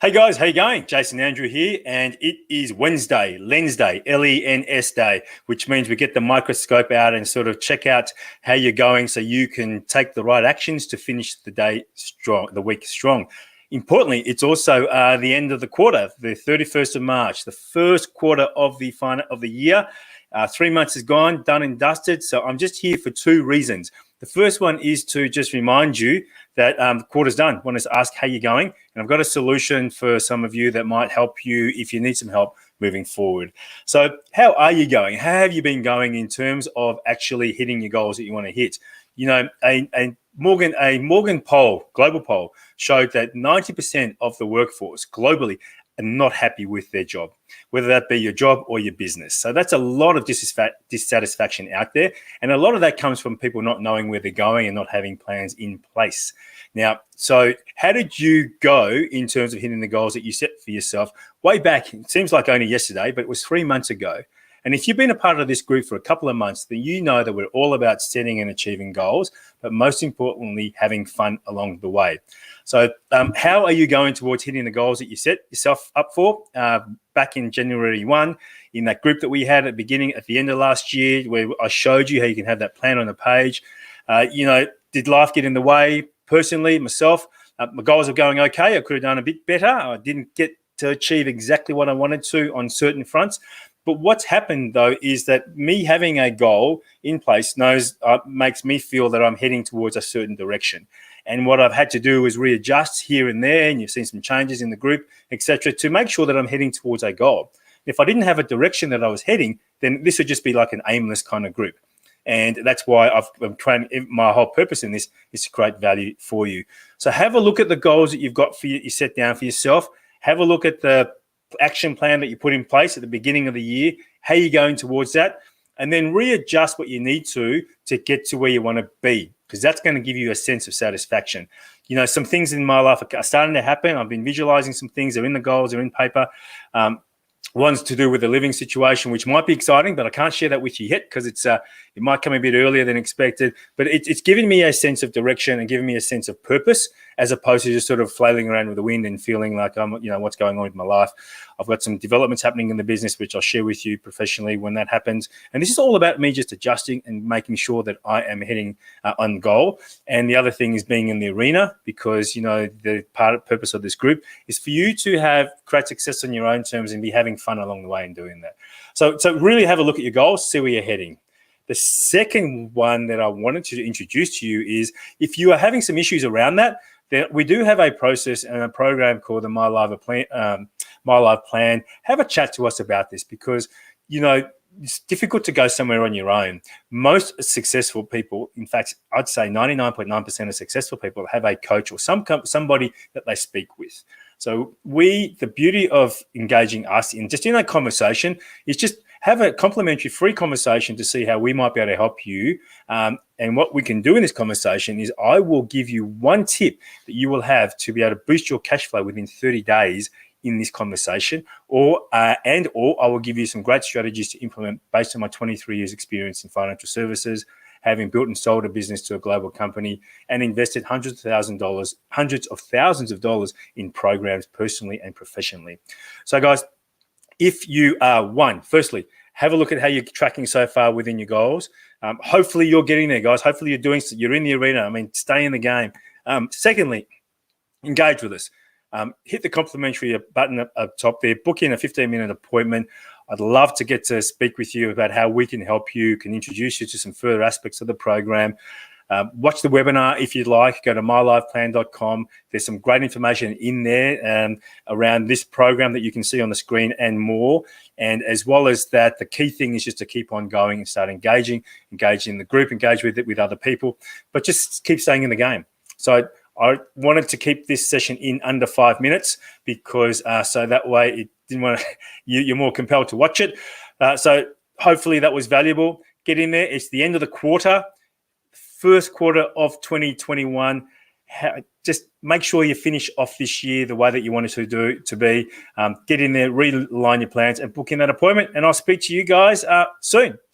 Hey guys, how you going? Jason Andrew here, and it is Wednesday, Lensday, Lens Day, which means we get the microscope out and sort of check out how you're going so you can take the right actions to finish the day strong, the week strong. Importantly, it's also the end of the quarter, the 31st of March, the first quarter of the year. 3 months is gone, done and dusted. So I'm just here for two reasons. The first one is to just remind you that the quarter's done. I want to ask how you're going. And I've got a solution for some of you that might help you if you need some help moving forward. So how are you going? How have you been going in terms of actually hitting your goals that you want to hit? You know, a Morgan poll, global poll, showed that 90% of the workforce globally are not happy with their job, whether that be your job or your business. So that's a lot of dissatisfaction out there. And a lot of that comes from people not knowing where they're going and not having plans in place. Now, so how did you go in terms of hitting the goals that you set for yourself way back? It seems like only yesterday, but it was 3 months ago. And if you've been a part of this group for a couple of months, then you know that we're all about setting and achieving goals, but most importantly, having fun along the way. So how are you going towards hitting the goals that you set yourself up for? Back in January 1, in that group that we had at the end of last year, where I showed you how you can have that plan on the page. Did life get in the way? Personally, myself, my goals are going okay. I could have done a bit better. I didn't get to achieve exactly what I wanted to on certain fronts. But what's happened, though, is that me having a goal in place makes me feel that I'm heading towards a certain direction. And what I've had to do is readjust here and there, and you've seen some changes in the group, etc., to make sure that I'm heading towards a goal. If I didn't have a direction that I was heading, then this would just be like an aimless kind of group. And that's why I'm trying. My whole purpose in this is to create value for you. So have a look at the goals that you've got you set down for yourself. Have a look at the action plan that you put in place at the beginning of the year, how you're going towards that, and then readjust what you need to get to where you want to be, because that's going to give you a sense of satisfaction. You know, some things in my life are starting to happen. I've been visualizing some things. They're in the goals, they're in paper. One's to do with the living situation, which might be exciting, but I can't share that with you yet because it might come a bit earlier than expected. But it's giving me a sense of direction and giving me a sense of purpose, as opposed to just sort of flailing around with the wind and feeling like what's going on with my life. I've got some developments happening in the business, which I'll share with you professionally when that happens. And this is all about me just adjusting and making sure that I am heading on goal. And the other thing is being in the arena, because, the purpose of this group is for you to have great success on your own terms and be having fun along the way in doing that. So really have a look at your goals, see where you're heading. The second one that I wanted to introduce to you is, if you are having some issues around that, then we do have a process and a program called the My Life Plan. Have a chat to us about this, because, it's difficult to go somewhere on your own. Most successful people, in fact, I'd say 99.9% of successful people have a coach or somebody that they speak with. So the beauty of engaging us in a conversation is just have a complimentary free conversation to see how we might be able to help you. And what we can do in this conversation is I will give you one tip that you will have to be able to boost your cash flow within 30 days in this conversation, or I will give you some great strategies to implement based on my 23 years experience in financial services, having built and sold a business to a global company and invested hundreds of thousands of dollars in programs personally and professionally. So guys, if you are firstly, have a look at how you're tracking so far within your goals. Hopefully you're getting there, guys. Hopefully you're in the arena. I mean, stay in the game. Secondly, engage with us. Hit the complimentary button up top there. Book in a 15-minute appointment. I'd love to get to speak with you about how we can help you, can introduce you to some further aspects of the program. Watch the webinar if you'd like. Go to mylifeplan.com. There's some great information in there around this program that you can see on the screen and more. And as well as that, the key thing is just to keep on going and start engage in the group, engage with it with other people, but just keep staying in the game. So I wanted to keep this session in under 5 minutes, because so that way it didn't want to, you're more compelled to watch it. So hopefully that was valuable. Get in there. It's the end of the quarter, first quarter of 2021. Just make sure you finish off this year the way that you wanted to be. Get in there, realign your plans, and book in that appointment. And I'll speak to you guys soon.